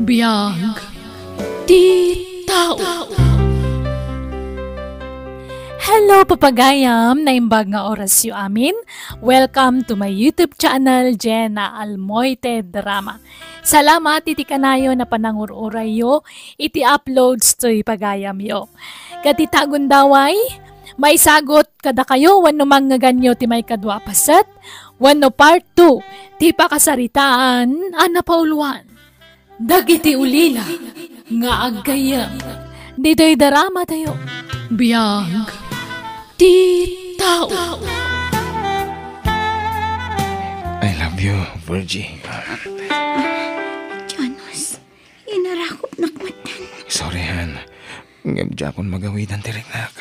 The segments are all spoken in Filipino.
Biyag di tao. Hello papagayam, naimbag nga oras yu amin. Welcome to my YouTube channel, Jenna Almoite Drama. Salamat iti kanayo na panangururay yo, iti uploads to ipagayam yo. Katitagon daway, may sagot kada kayo wano manggaganyo ti may kadwa pasat, wano part 2, ti pakasaritaan, anapauluan. Dagiti ulila, nga agayam. Dito'y darama tayo, biyag di tao. I love you, Virgie. Janos, inarakop nakmatan. Sorry, Han. Ngabdya akong magawidan tiriknak.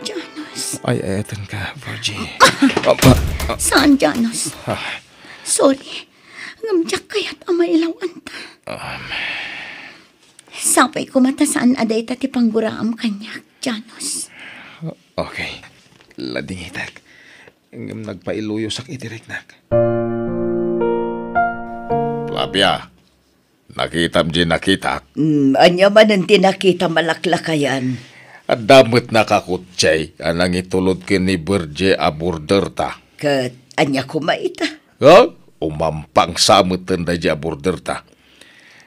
Janos. Ay, etan ka, Virgie. Saan, Janos? Sorry. Ngamdyak kaya't amailawan ta. Sapay kumata saan aday ta ti pangguraam kanyak, Janos. Okay. Lading itak. Ngam nagpailuyo sak itiriknak. Flavia, nakitam di nakitak. Anya man ang tinakita malaklakayan. At damot nakakutsay anang itulod kin ni Virgie aburderta. Kat anya kumaita. Umampang samot tanda di aburderta.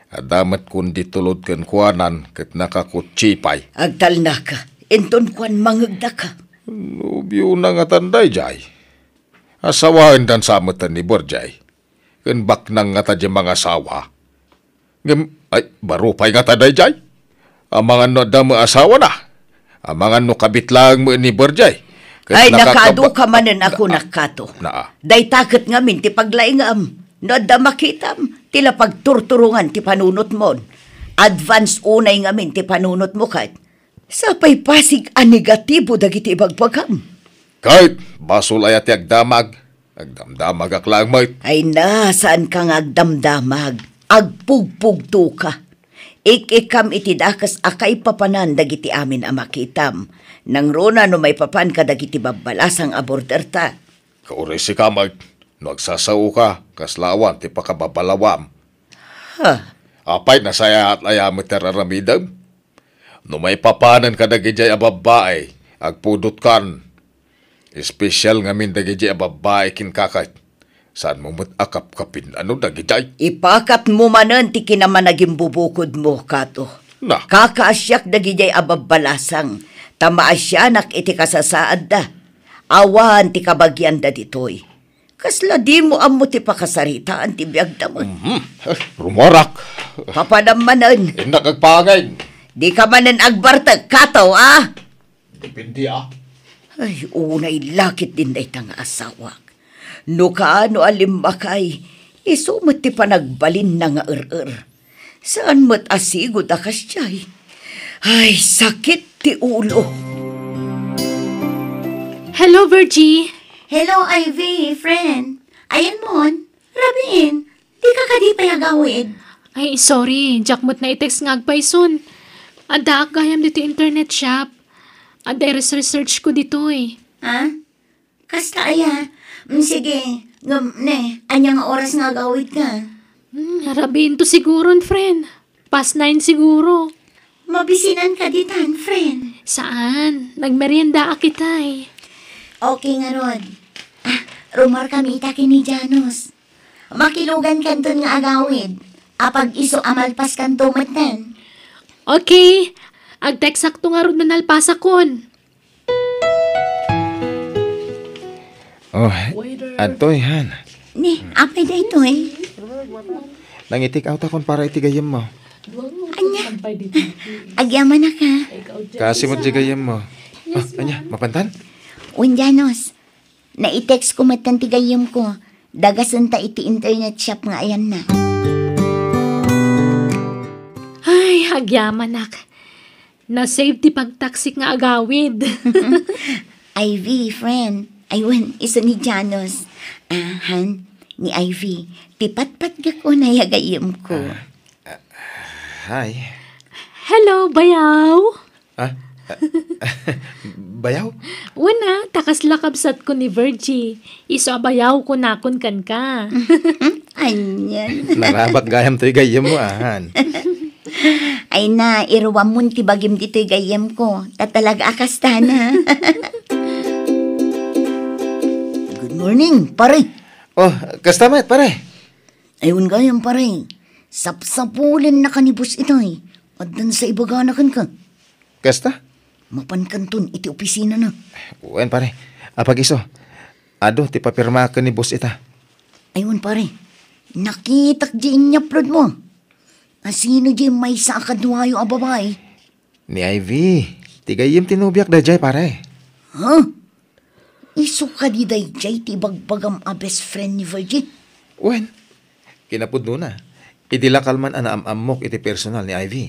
At damat kun ditulod kin kuanan kat nakakutsipay. Agtal na ka. Inton kwan mangagda ka. Nubyo na nga tanday jay. Asawain dan samatan ni Virgie. Ken bak nang nga tadya mga asawa. Ay, barupay nga tanday jay. Amangan no dama asawa na. Amangan no kabit lang mo ni Virgie. Ay, nakado ka manan ako nakato. Day takot nga min, ti paglaingam. No da makitam, tila pagturturungan ti panunot mo. Advance unay nga min ti panunot mo kat. Sapay pasig a negatibo dagiti ibagpagam. Kahit basol ay ati agdamag. Agdamdamag aklang mait. Ay na, saan kang agdamdamag? Agpugpugto ka. Ik-ikam iti dakas akay papanan dagiti amin a makitam. Nang rona no may papan ka dagiti babalasang aborderta. Kauray si kamag. No agsasaw ka, kaslawan ti pakababalawam. Apay nasaya at ayamit teraramidam. No may papanan ka dagijay a babae, agpudot kan. Espesyal nga min dagijay a babae kin kakait. Saan mo akap kapin ano dagijay? Ipakat mo manan ti kinaman naging bubukod mo, Kato. Na? Kakaasyak dagijay a babalasang. Tamaasyanak iti kasasaad da. Awan ti kabagyan da ditoy. Kasla di mo amo ti pakasaritaan ti biyag da mo. Rumorak. Papadamanan. Indak agpangay. Di ka manan agbartag, Kato, ah? Dipindi, ah. Ay, unay lakit din day tanga asawak. No kaano alimbakay, isumot ti panagbalin na nga Saan mo't asigod akas tiyay? Ay, sakit ti ulo. Hello, Virgie. Hello, Ivy, friend. Ayan mon, Rabin, di ka kadipay agawid. Ay, sorry. Jackmot na i-text nga agpayson. Ada gayam dito internet shop. Ada research ko dito eh. Ha? Kasta aya. Sige, anya nga oras nga agawid ka. Harabihin to siguro, friend. Past 9 siguro. Mabisinan ka ditan, friend. Saan? Nagmerienda kita eh. Okay nga ron. Rumor kami itaki ni Janos. Makilugan kanton nga agawid. Apag iso amalpas kanto matan. Okay. Agtext sakto nga ron na nalpasa kon. Oh, Antoy, Han. Ni, apay da ito eh. Nangitik out akon para itigayam mo. Anya, agyaman na ka. Kasi mo tigayam mo. Anya, mapantan? Janos, na-text ko matantigayam ko. Dagasan ta iti internet shop nga ayan na. Ay, hagyamanak. Na-save ti pagtaksik nga agawid. Ivy, friend. Aywan, isa ni Janos. Han, ni Ivy. Tipat-pat ka ko na yagayam ko. Hi. Hello, bayaw. Bayaw? Wana, takas lakabsat ko ni Virgie. Iso bayaw ko nakon kan ka. Anyan. Narabak gayam to'y gayam mo, Han. Ay na, iruwam mo ti bagim dito'y gayam ko. Tatalaga akasta na. Good morning, pare. Oh, kastamat, pare. Ayun gayam, pare. Sapsapulin na kanibus ito'y. At dan sa ibaganakan ka. Kasta? Mapankanton iti opisina na. Uwan, pare. Apag iso. Ado, ti papirma ka ni boss ita. Ayun, pare. Nakitak di inyapload mo. Asino di may sa akadwayo a babae? Ni Ivy. Ti gayam tinubiak da jay, pare. Ha? Iso ka di day jay ti bagbagam a best friend ni Virgin? Uwan. Kinapudno na. Idilakal man anaam-amok iti personal ni Ivy.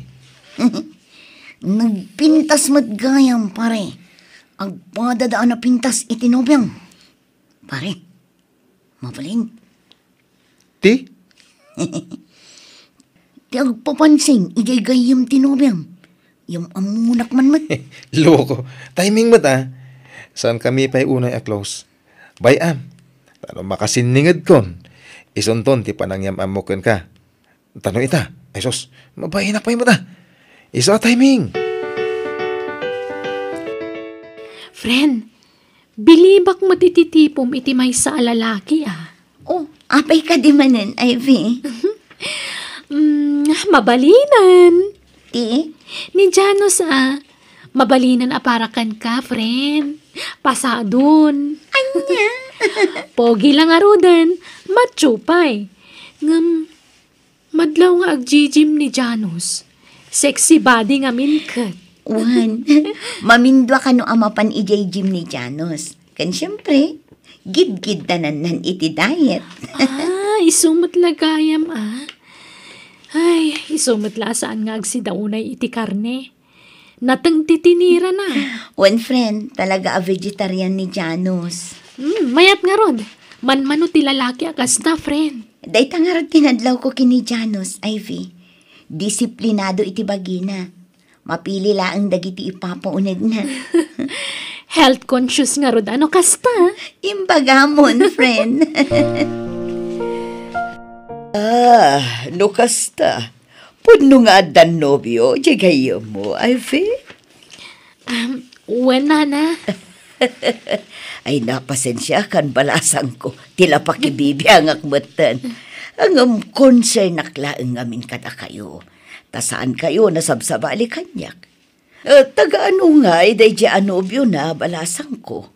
Nagpintas mat gayam, pare. Agpadadaan na pintas iti nobyang. Pare, mabaling. Ti? Ti agpapansing, ijay gayam ti nobyang. Yung amunak man mat. Loko. Timing mo ta. Saan kami pa'y unay a close? Bayam. Tano makasiningad kon. Isunton ti panangyam amukan ka. Tano ita. Ay sos, mabayin na pa'y mo ta. Iso a timing. Friend, bilibak mo tititipom iti may sa lalaki Oh, apay ka di manen, Ivy. Mabalinan. Ti? Ni Janos mabalinan aparakan ka, friend. Pasadon. Anya? Pogi lang arudan, matchupay. Ngam, madlaw nga agjijim ni Janos. Sexy body nga minkat. Wan, mamindwa ka no amapan ijay gym ni Janos. Kan siyempre, gid-gid tanan iti diet. Isumot lagayam Ay, isumot la saan nga agsidaunay iti karne. Natang titinira na. One friend, talaga a vegetarian ni Janos. Mayat nga rod. Manmano ti lalaki akas na, friend. Day tangarad tinadlaw ko kini Janos, Ivy. Disiplinado iti bagina. Mapili laang dagiti ipapauneg na. Health conscious nga rod. Ano kasta? Imbagamon, friend. No kasta. Puno nga adan nobyo, jagayo mo, Ivy. When nana? Ay napasensya kan balasang ko, tila pakibibiyang akmatan. Ang concern naklaang amin kada kayo. Tasaan kayo nasabsabali kanyak. Taga-ano nga, iday di anobyo na balasang ko.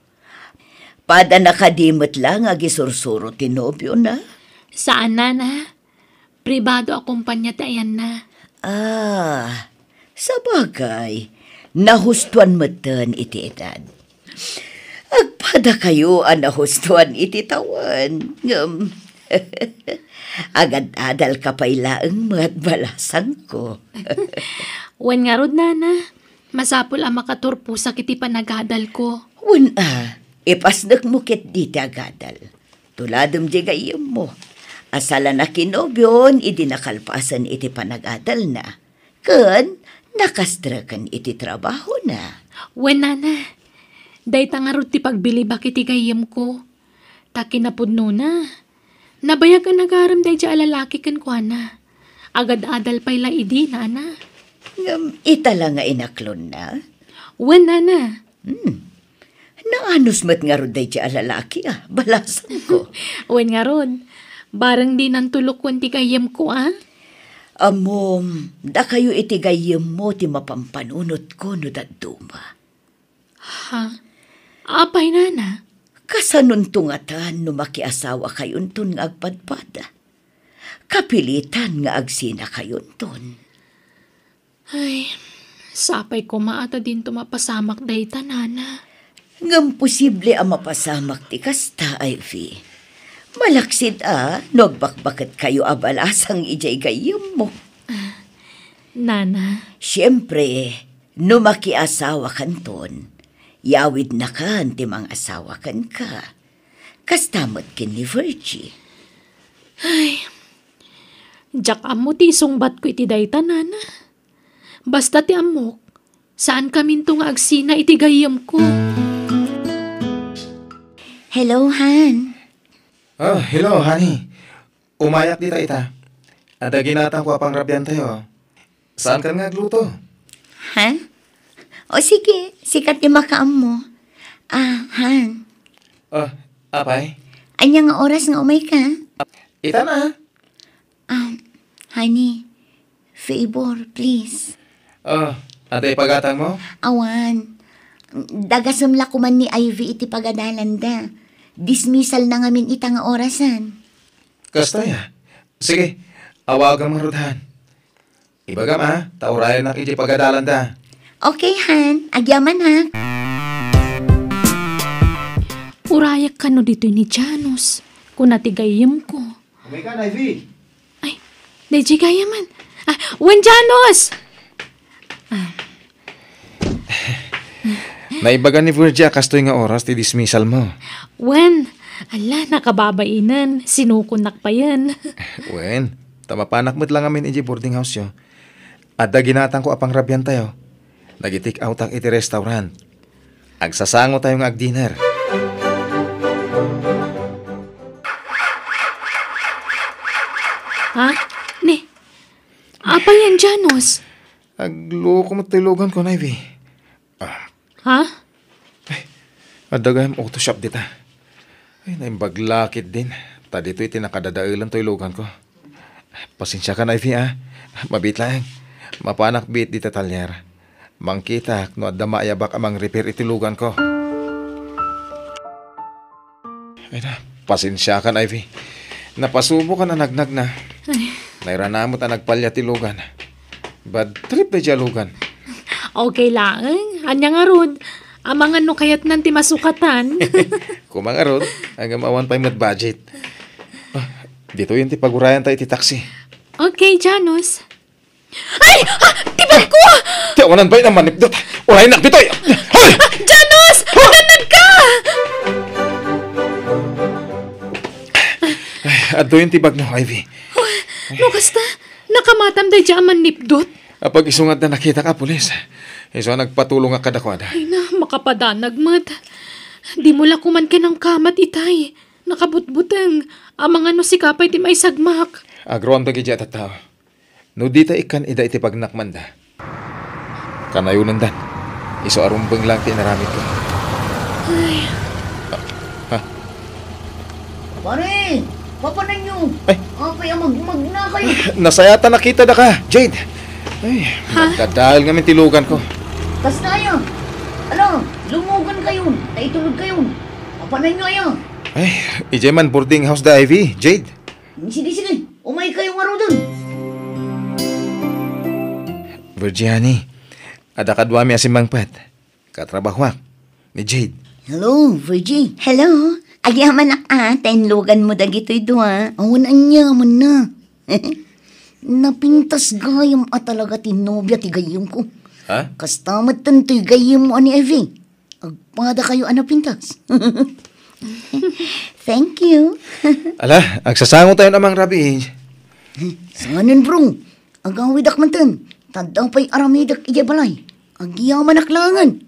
Pada nakadimot lang, agisursuro tinobyo na. Saan nana? Pribado akumpanya tayan na. Sabagay, nahustuan matan iti edad. Agpada kayo ang nahustuan iti tawan. Agad-adal ka pa'y laang mga balasang ko. Wen nga rod nana, masapul ang makaturpo sa kiti panagadal ko. Ipasnak mo kit di agadal. Tuladom di gayam mo. Asala na kinobyon, idinakalpasan iti panagadal na. Kan, nakastrakan iti trabaho na. Wen nana, day tangarod ti pagbilibak iti gayam ko. Takinapudno na. Nabayag ka nagaram day di alalaki kan kwa na. Agad-adal pa'y la idi, nana. Itala nga inaklon na. Wen, nana. Naanos mat nga ron day di alalaki balasan ko. Wen nga ron. Barang di nantulok kung ti gayam ko, Amom, da kayo iti gayam mo ti mapampanunot ko no daduma. Ha? Apay, nana? Kasanun tungatan no makiasawa kayon ton nga agpadpada. Kapilitan nga agsina kayon ton. Ay, sapay ko maata din tumapasamak day tanana. Ngam posible ang mapasamak ti kasta, Ivy. Malaksid nogbakbakat kayo abalasang ijay gayam mo. Nana? Siyempre, no makiasawa kan ton, yawid na kan ti mga asawa kan ka. Kastamot kin ni Virgie. Ay, jak amo ti sungbat ko iti dayta, nana. Basta ti amok, saan kaminto nga agsina iti gayam ko? Hello, Han. Hello, honey. Umayak dita ita. Ada ginatang ko apang rabyan tayo. Saan ka nga gluto? Ha? O sige, sikat yung makaam mo. Han. Oh, apay? Anya nga oras nga umay ka? Ita na. Honey, favor, please. Oh, aday pagatang mo? Awan. Dagasam la kuman ni Ivy iti pagadalan da. Dismissal na ngamin ita nga orasan. Kasta ya. Sige, awagan mga rudhan. Ibagam taurayan na kiti pagadalan da. Okay, Han. Agyaman ha. Urayak ka no dito ni Janos. Kung natigayim ko. Umay ka, Ivy. Ay, DJ gaya man. Wan Janos! Naibagan ni Virgia kastoy nga oras ti dismissal mo. Wan, ala, nakababainan. Sinukunak pa yan. Wen, tamapanak mo't lang amin iji boarding house yo. At da ginatang ko apang rabyan tayo. Nagitik out ang iti restaurant. Agsasango tayo nga ag-dinner. Ha? Ne? Apa yan, Janos? Agloko mo tilugan ko, Ivy. Ha? At dagayam auto shop dita. Ay, naimbaglakit din. Ta dito iti nakadadailan to ilugan ko. Pasensya ka, Ivy, Mabit lang. Mapanak bit dita talyer. Mangkita no adda maayabak amang repair itilugan ko. Ay na, pasensya ka, Ivy. Napasubo ka na nagnag na. Ay. Nairanamot na nagpalya tilugan. Bad trip na lugan. Okay lang. Anya nga rod. Amang ano kayat nanti masukatan. Kumangarod, hanggang mawan pa yung budget. Dito yun ti pagurayan tayo ti taxi. Okay, Janos. Ay! Tibag ko! Tiyawanan ba yung manipdot? Urayan na dito! Hoy! Janos! Ganag ka! Ato yung tibag no, Ivy. No, kasta, nakamatam day dyan man nipdot. Pag isungat na nakita ka, pulis. Iso nagpatulong nga kadakwada. Ay na, makapadanag mat. Di mo la kuman ka ng kamat itay. Nakabutbutang. Amang ano si kapay ti may sagmak. Agroam to gidya tao. No dita ikan ida iti pagnakmanda. Kanayunan dan. Iso arumbeng lang tinaramit ko. Ay, Pare, papanan nyo. Ay. Kaya magmag na kayo. Nasayata nakita da ka, Jade. Ay, magdadahil nga tilugan ko. Tas na yan. Ano, lumugan kayo. Naitulog kayo. Papanan nyo ayan. Ay, ije man boarding house da Ivy, Jade. Sige. Umay kayo nga ro dun. Virgiani, ada kadwami asimang pat. Katrabahwak ni Jade. Hello, Virgie. Hello. Agyaman tenlugan mo dagito'y dua. Awan anya man na. Napintas gayam talaga tinobya ti gayam ko. Ha? Kastamat tantoy gayam mo ani Ivy. Agpada kayo pintas. Thank you. Ala, agsasango tayo namang rabi. Sanin bro, agawidak man tan. Tadaw pa'y aramidak iya balay. Agyaman aklangan.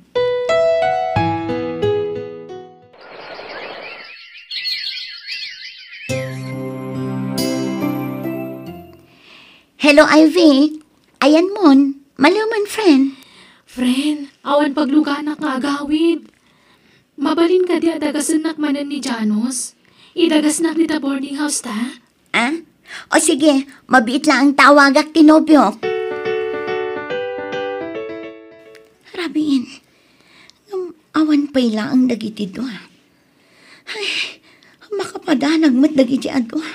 Hello, Ivy. Ayan mon. Maluman, friend. friend, awan pagluganak nga agawid. Mabalin ka di adagasanak manan ni Janos. Idagasnak ni ta boarding house ta. O sige, mabiit lang ang tawagak tinobyok. Rabin, awan pa'y lang ang dagiti doa. Ay, makapadanag mat dagiti adwa.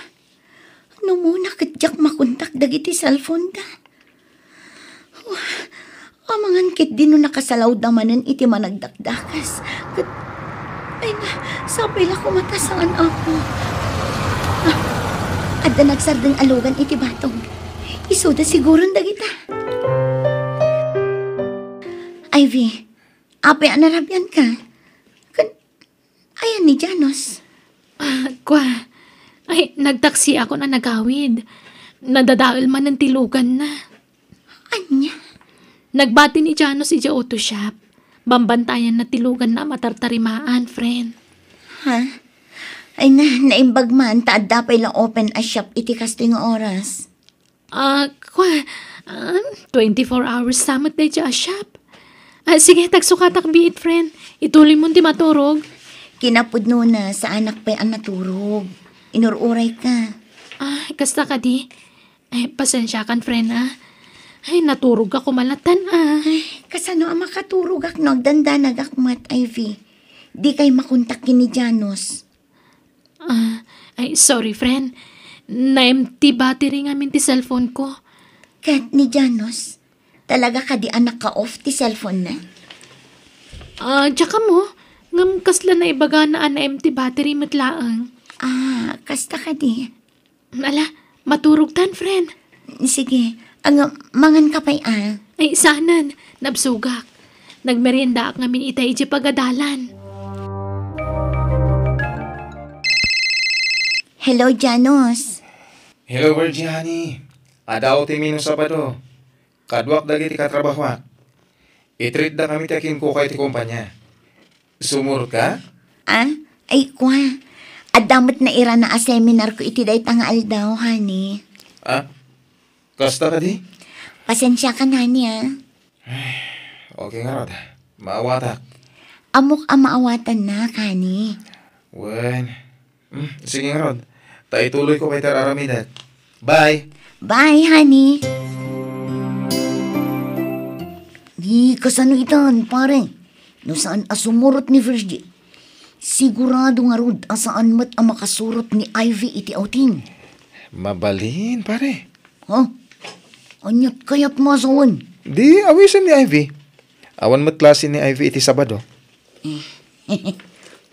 No muna katjak makontak dagiti cellphone da. Amangan kit din no nakasalaw damanan iti managdakdakas. Ay na, sapay la kumatasaan ako. Adda nagsardeng alugan iti batong. Isuda siguron dagita. Ivy, apay anarabyan ka? Ayan ni Janos. Ay, nagtaksi ako na nagawid. Nadadaal man ng tilugan na. Anya? Nagbati ni Janos ija auto shop. Bambantayan na tilugan na matartarimaan, friend. Ha? Ay naimbag man, taad dapay lang open a shop iti kasto nga oras. 24 hours samot na dyan shop. Sige, tagsukatak biit, friend. Ituloy mo ti maturog. Kinapudno na sa anak pa'y ang naturog. Inururay ka. Kasta ka di. Pasensya kan, friend, naturog ako malatan, Kasano ang makaturog ak nagdandanag akmat, Ivy. Di kay makontak ni Janos. Sorry, friend. Na-empty battery ngamin ti cellphone ko. Kat ni Janos, talaga ka di anak ka off ti cellphone na? Tsaka mo, ngam kasla na ibaga na empty battery matlaang. Kasta ka di. Ala, maturog tan, friend. Sige, ang mangan ka pa'y Sanan, nabsugak. Nagmerienda ak ngamin itay iti pagadalan. Hello, Janos. Hello, Virgiani. Adaw ti mino Sabado. Kadwak dagi ti katrabahwak. Itreat da kami ti akin ko kay ti kumpanya. Sumur ka? Ay, kwa. Adamot na ira na a seminar ko iti day tangaal daw, honey. Kasta ka di? Pasensya ka na niya. Okay nga rod. Maawatak. Amok ang maawatan na, honey. Wen. Sige nga rod. Taituloy ko kay Tararamidat. Bye! Bye, honey. Di kasano itan, pare. No saan asumurot ni Virgie. Sigurado nga rod asaan mat ang makasurot ni Ivy iti outing. Mabalin, pare. Anyat kayat masawan. Di, awisan ni Ivy. Awan mat klase ni Ivy iti Sabado.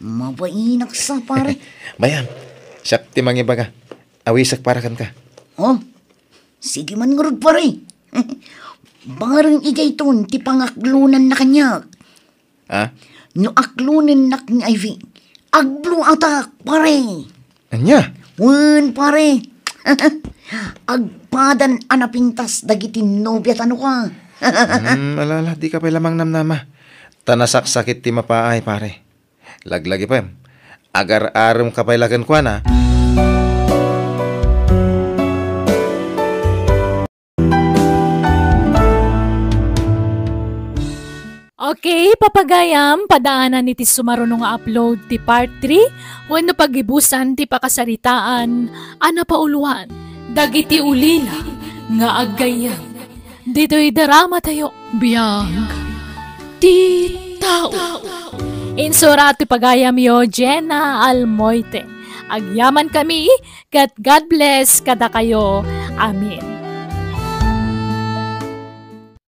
Mabainak sa, pare. Bayan, siyak ti mangibaga. Awisak para kan ka. Sige man nga rod, pare. Barang ijay ton, ti pangaklunan na kanya. No aklunan nak ni Ivy. Agblue atak, pare. Anya? Wen, pare. Agpadan anapintas dagiti nobya tano ka. Alala, di ka pa lamang namnama. Tanasak sakit ti mapaay, pare. Laglagi pa, agar-aram ka pa ilagan kwa na. Okay, papagayam, padaanan iti sumarunong nga upload ti part 3, wano pagibusan ti pakasaritaan, pauluan, dagiti ulila, nga aggayam. Dito'y drama tayo, biyang, ti tao. Insura ti pagayam yo, Jenna Almoite. Agyaman kami, God bless kada kayo. Amen.